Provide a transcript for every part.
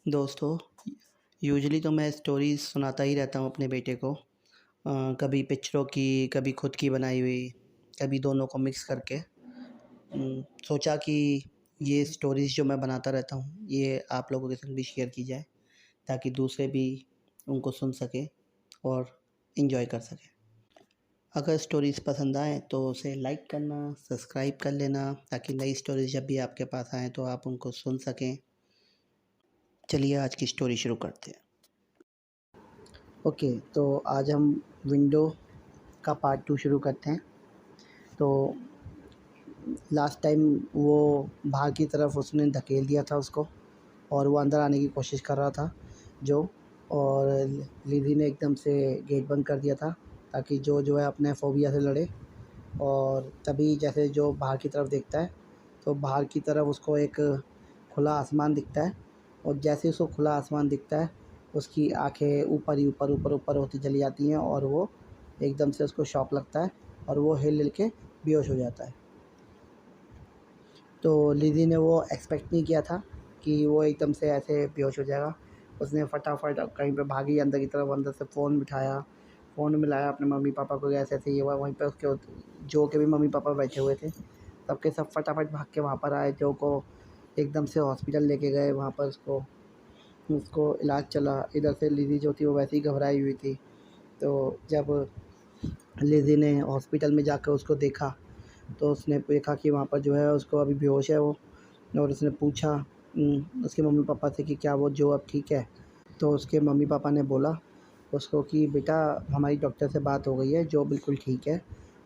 दोस्तों, यूजुअली तो मैं स्टोरीज़ सुनाता ही रहता हूँ अपने बेटे को। कभी पिक्चरों की, कभी खुद की बनाई हुई, कभी दोनों को मिक्स करके। सोचा कि ये स्टोरीज़ जो मैं बनाता रहता हूँ, ये आप लोगों के संग भी शेयर की जाए, ताकि दूसरे भी उनको सुन सकें और एन्जॉय कर सकें। अगर स्टोरीज़ पसंद आएँ तो उसे लाइक करना, सब्सक्राइब कर लेना, ताकि नई स्टोरीज़ जब भी आपके पास आएँ तो आप उनको सुन सकें। चलिए आज की स्टोरी शुरू करते हैं। ओके, तो आज हम विंडो का पार्ट 2 शुरू करते हैं। तो लास्ट टाइम वो बाहर की तरफ उसने धकेल दिया था उसको, और वो अंदर आने की कोशिश कर रहा था जो, और लिज़ी ने एकदम से गेट बंद कर दिया था ताकि जो है अपने फ़ोबिया से लड़े। और तभी जैसे जो बाहर की तरफ देखता है तो बाहर की तरफ उसको एक खुला आसमान दिखता है, और जैसे ही उसको खुला आसमान दिखता है उसकी आँखें ऊपर ही ऊपर ऊपर ऊपर होती चली जाती हैं, और वो एकदम से उसको शॉक लगता है और वो हिल के बेहोश हो जाता है। तो लिज़ी ने वो एक्सपेक्ट नहीं किया था कि वो एकदम से ऐसे बेहोश हो जाएगा। उसने फटाफट कहीं पे भागी अंदर की तरफ, अंदर से फ़ोन बिठाया, फ़ोन मिलाया अपने मम्मी-पापा को, ऐसे-ऐसे ये हुआ। वहीं पे उसके जो के भी मम्मी-पापा बैठे हुए थे, सबके सब फटाफट भाग के वहाँ पर आए। जो को एकदम से हॉस्पिटल लेके गए, वहाँ पर उसको उसको इलाज चला। इधर से लिज़ी जो थी वो वैसे ही घबराई हुई थी। तो जब लिज़ी ने हॉस्पिटल में जाकर उसको देखा तो उसने देखा कि वहाँ पर जो है उसको अभी बेहोश है वो, और उसने पूछा उसके मम्मी-पापा से कि क्या वो जो अब ठीक है? तो उसके मम्मी-पापा ने बोला उसको कि बेटा, हमारी डॉक्टर से बात हो गई है, जो बिल्कुल ठीक है।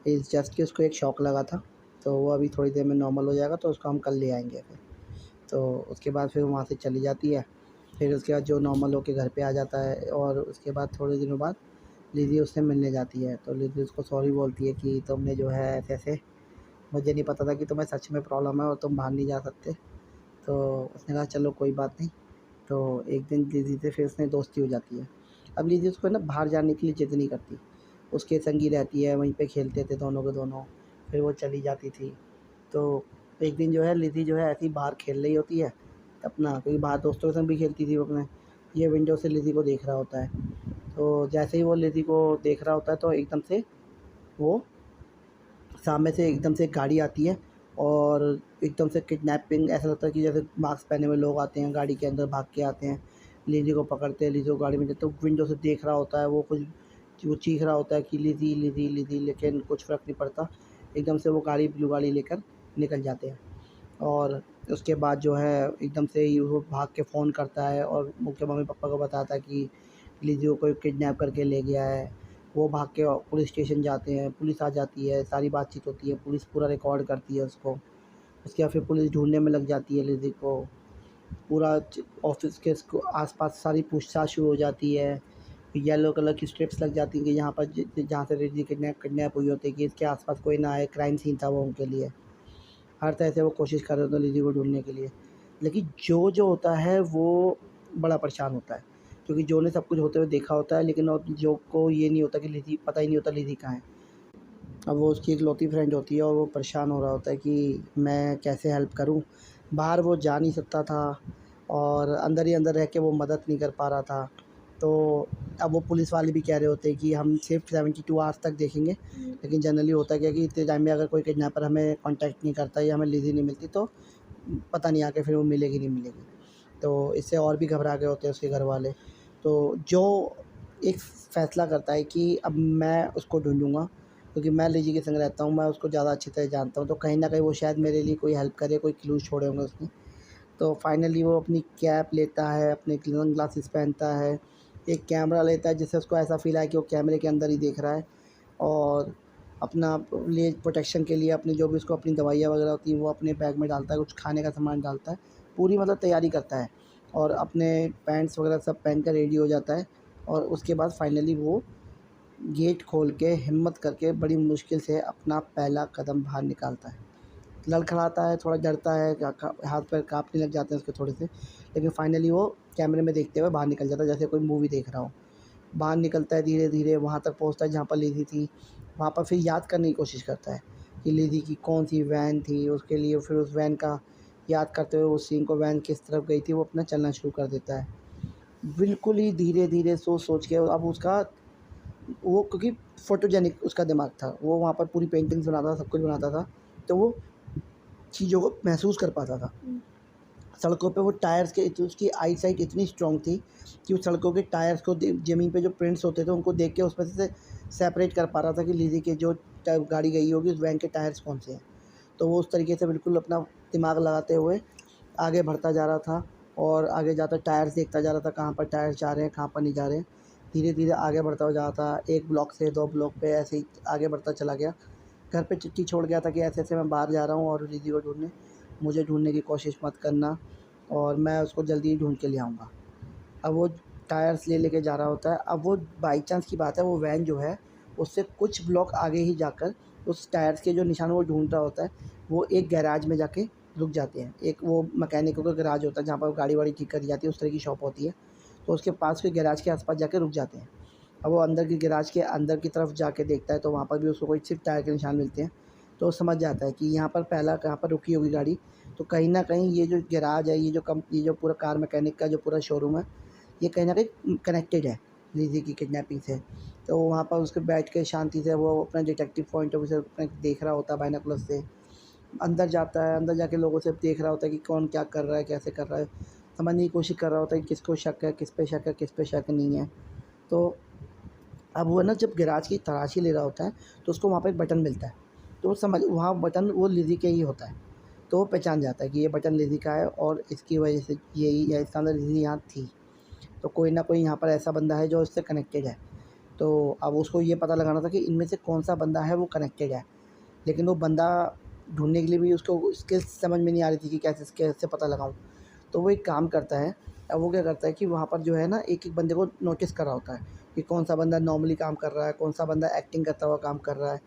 इट्स जस्ट कि उसको एक शॉक लगा था, तो वो अभी थोड़ी देर में नॉर्मल हो जाएगा, तो उसको हम कल ले आएँगे फिर। तो उसके बाद फिर वहाँ से चली जाती है। फिर उसके बाद जो नॉर्मल होके घर पे आ जाता है, और उसके बाद थोड़े दिनों बाद लिज़ी उससे मिलने जाती है। तो लिज़ी उसको सॉरी बोलती है कि तुमने जो है ऐसे-ऐसे, मुझे नहीं पता था कि तुम्हें सच में प्रॉब्लम है और तुम बाहर नहीं जा सकते। तो उसने कहा चलो कोई बात नहीं। तो एक दिन लिज़ी से फिर उसने दोस्ती हो जाती है। अब लिज़ी उसको ना बाहर जाने के लिए ज़िद नहीं करती, उसके संग ही रहती है, वहीं पे खेलते थे दोनों के दोनों, फिर वो चली जाती थी। तो एक दिन जो है लिज़ी जो है ऐसे ही बाहर खेल रही होती है अपना, क्योंकि बाहर दोस्तों के संग भी खेलती थी वो अपने। ये विंडो से लिज़ी को देख रहा होता है। तो जैसे ही वो लिज़ी को देख रहा होता है तो एकदम से वो सामने से एकदम से एक गाड़ी आती है, और एकदम से किडनैपिंग, ऐसा लगता है कि जैसे मास्क पहने हुए लोग आते हैं गाड़ी के अंदर, भाग के आते हैं, लिज़ी को पकड़ते हैं। लिज़ी को गाड़ी में देते, तो विंडो से देख रहा होता है वो, कुछ वो चीख रहा होता है कि लिज़ी लिज़ी लिज़ी, लेकिन कुछ फ़र्क नहीं पड़ता। एकदम से वो गाड़ी, ब्लू गाड़ी लेकर निकल जाते हैं। और उसके बाद जो है एकदम से ही वो भाग के फ़ोन करता है और उनके मम्मी-पापा को बताता है कि लिज़ी को कोई किडनैप करके ले गया है। वो भाग के पुलिस स्टेशन जाते हैं, पुलिस आ जाती है, सारी बातचीत होती है, पुलिस पूरा रिकॉर्ड करती है उसको। उसके बाद फिर पुलिस ढूँढने में लग जाती है लिज़ी को। पूरा ऑफिस के इसको आस-पास सारी पूछताछ शुरू हो जाती है। येलो कलर की स्ट्रिप्स लग जाती हैं कि यहाँ पर जहाँ से लिज़ी किडनैप हुई होती है कि इसके आस-पास कोई ना आए, क्राइम सीन था वो उनके लिए। हर तरह से वो कोशिश कर रहे होते हैं लिज़ी को ढूँढने के लिए। लेकिन जो होता है वो बड़ा परेशान होता है, क्योंकि जो ने सब कुछ होते हुए देखा होता है, लेकिन और जो को ये नहीं होता कि लिज़ी, पता ही नहीं होता लिज़ी कहाँ है। अब वो उसकी इकलौती फ्रेंड होती है, और वो परेशान हो रहा होता है कि मैं कैसे हेल्प करूँ? बाहर वो जा नहीं सकता था, और अंदर ही अंदर रह के वो मदद नहीं कर पा रहा था। तो अब वो पुलिस वाले भी कह रहे होते हैं कि हम सिर्फ़ 72 आवर्स तक देखेंगे, लेकिन जनरली होता क्या है कि इतने टाइम में अगर कोई किडनैपर हमें कॉन्टैक्ट नहीं करता या हमें लिज़ी नहीं मिलती, तो पता नहीं आगे फिर वो मिलेगी नहीं मिलेगी। तो इससे और भी घबरा गए होते हैं उसके घरवाले। तो जो एक फ़ैसला करता है कि अब मैं उसको ढूँढूँगा, क्योंकि मैं लिज़ी के संग रहता हूँ, मैं उसको ज़्यादा अच्छी तरह जानता हूँ, तो कहीं न कहीं वो शायद मेरे लिए कोई हेल्प करे, कोई क्लू छोड़े होंगे उसने। तो फाइनली वो अपनी कैप लेता है, अपने सन ग्लासेस पहनता है, एक कैमरा लेता है जिससे उसको ऐसा फ़ील आए कि वो कैमरे के अंदर ही देख रहा है, और अपना लिए प्रोटेक्शन के लिए अपनी जो भी उसको अपनी दवाइयाँ वगैरह होती हैं वो अपने बैग में डालता है, कुछ खाने का सामान डालता है, पूरी मतलब तैयारी करता है, और अपने पैंट्स वगैरह सब पहन कर रेडी हो जाता है। और उसके बाद फाइनली वो गेट खोल के हिम्मत करके बड़ी मुश्किल से अपना पहला कदम बाहर निकालता है। लड़खड़ाता है, थोड़ा डरता है, हाथ पैर काँपने लग जाते हैं उसके थोड़े से, लेकिन फाइनली वो कैमरे में देखते हुए बाहर निकल जाता है जैसे कोई मूवी देख रहा हो। बाहर निकलता है धीरे-धीरे, वहाँ तक पहुँचता है जहाँ पर लिज़ी थी। वहाँ पर फिर याद करने की कोशिश करता है कि लिज़ी की कौन-सी वैन थी, उसके लिए फिर उस वैन का याद करते हुए उस सीन को, वैन किस तरफ गई थी, वो अपना चलना शुरू कर देता है। बिल्कुल ही धीरे-धीरे सोच-सोच के। अब उसका वो क्योंकि फ़ोटोजेनिक उसका दिमाग था, वो वहाँ पर पूरी पेंटिंग्स बनाता था, सब कुछ बनाता था, तो वो चीज़ों को महसूस कर पाता था। सड़कों पे वो टायर्स के उसकी आईसाइट इतनी स्ट्रॉन्ग थी कि वो सड़कों के टायर्स को ज़मीन पे जो प्रिंट्स होते थे उनको देख के उसमें से सेपरेट कर पा रहा था कि लिज़ी के जो गाड़ी गई होगी उस वैन के टायर्स कौन से हैं। तो वो उस तरीके से बिल्कुल अपना दिमाग लगाते हुए आगे बढ़ता जा रहा था और आगे जाता टायर्स देखता जा रहा था, कहाँ पर टायर्स जा रहे हैं, कहाँ पर नहीं जा रहे हैं। धीरे धीरे आगे बढ़ता हुआ जा रहा था, एक ब्लॉक से 2 ब्लॉक पे ऐसे ही आगे बढ़ता चला गया। घर पे चिट्ठी छोड़ गया था कि ऐसे ऐसे मैं बाहर जा रहा हूँ और लिज़ी को ढूंढने, मुझे ढूंढने की कोशिश मत करना और मैं उसको जल्दी ही ढूंढ के ले आऊँगा। अब वो टायर्स लेके जा रहा होता है। अब वो बाई चांस की बात है, वो वैन जो है उससे कुछ ब्लॉक आगे ही जाकर उस टायर्स के जो निशान वो ढूंढ रहा होता है, वो एक गैराज में जाके रुक जाते हैं। एक वो मैकेनिकों का गैराज होता है जहाँ पर गाड़ी वाड़ी ठीक करी जाती है, उस तरह की शॉप होती है। तो उसके पास के गैराज के आस-पास जाके रुक जाते हैं। अब वो अंदर की गैराज के अंदर की तरफ जाके देखता है तो वहाँ पर भी उसको कोई सिर्फ़ टायर के निशान मिलते हैं। तो वो समझ जाता है कि यहाँ पर पहला कहाँ पर रुकी होगी गाड़ी। तो कहीं न कहीं ये जो गैराज है, ये जो पूरा कार मैकेनिक का जो पूरा शोरूम है, ये कहीं न कहीं कनेक्टेड है लिज़ी की किडनैपिंग से। तो वहाँ पर उसके बैठ के शांति से वो अपना डिटेक्टिव पॉइंट ऑफ व्यू से अपना देख रहा होता है बाइनोकुलर से। अंदर जाता है, अंदर जाके लोगों से देख रहा होता है कि कौन क्या कर रहा है, कैसे कर रहा है। समझने की कोशिश कर रहा होता है कि किसको शक है, किस पे शक है, किस पे शक नहीं है। तो अब वो ना जब गैराज की तलाशी ले रहा होता है, तो उसको वहाँ पे एक बटन मिलता है। तो वो समझ वहाँ बटन वो लिज़ी के ही होता है। तो वो पहचान जाता है कि ये बटन लिज़ी का है और इसकी वजह से यही या इसका अंदर लिज़ी यहाँ थी। तो कोई ना कोई यहाँ पर ऐसा बंदा है जो इससे कनेक्टेड है। तो अब उसको ये पता लगाना था कि इनमें से कौन-सा बंदा है वो कनेक्टेड है। लेकिन वो बंदा ढूँढने के लिए भी उसको स्किल्स समझ में नहीं आ रही थी कि कैसे कैसे पता लगाऊँ। तो वो एक काम करता है। अब वो क्या करता है कि वहाँ पर जो है ना एक-एक बंदे को नोटिस कर रहा होता है कि कौन-सा बंदा नॉर्मली काम कर रहा है, कौन-सा बंदा एक्टिंग करता हुआ काम कर रहा है।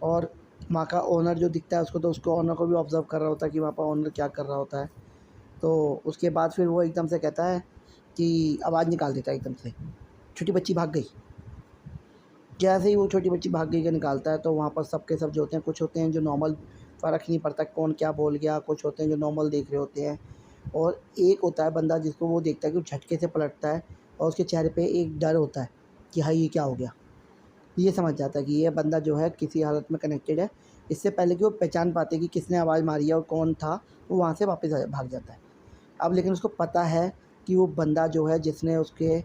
और वहाँ का ओनर जो दिखता है उसको, तो उसको ओनर को भी ऑब्ज़र्व कर रहा होता है कि वहाँ पर ओनर क्या कर रहा होता है। तो उसके बाद फिर वो एकदम से कहता है कि आवाज़ निकाल देता है एकदम से, छोटी बच्ची भाग गई। जैसे ही वो छोटी बच्ची भाग गई का निकालता है तो वहाँ पर सब के सब जो होते हैं, कुछ होते हैं जो नॉर्मल, फ़र्क नहीं पड़ता कौन क्या बोल गया, कुछ होते हैं जो नॉर्मल देख रहे होते हैं। और एक होता है बंदा जिसको वो देखता है कि वो झटके से पलटता है और उसके चेहरे पे एक डर होता है कि हाँ, ये क्या हो गया। ये समझ जाता है कि ये बंदा जो है किसी हालत में कनेक्टेड है। इससे पहले कि वो पहचान पाते कि किसने आवाज़ मारी है और कौन था, वो वहाँ से वापस भाग जाता है। अब लेकिन उसको पता है कि वो बंदा जो है जिसने उसके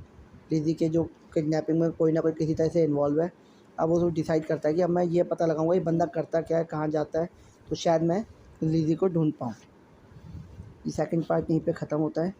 लिज़ी के जो किडनैपिंग में कोई ना कोई किसी तरह से इन्वॉल्व है। अब वो डिसाइड करता है कि अब मैं ये पता लगाऊँगा ये बंदा करता क्या है, कहाँ जाता है, तो शायद मैं लिज़ी को ढूँढ पाऊँ। ये सेकंड पार्ट यहीं पे ख़त्म होता है।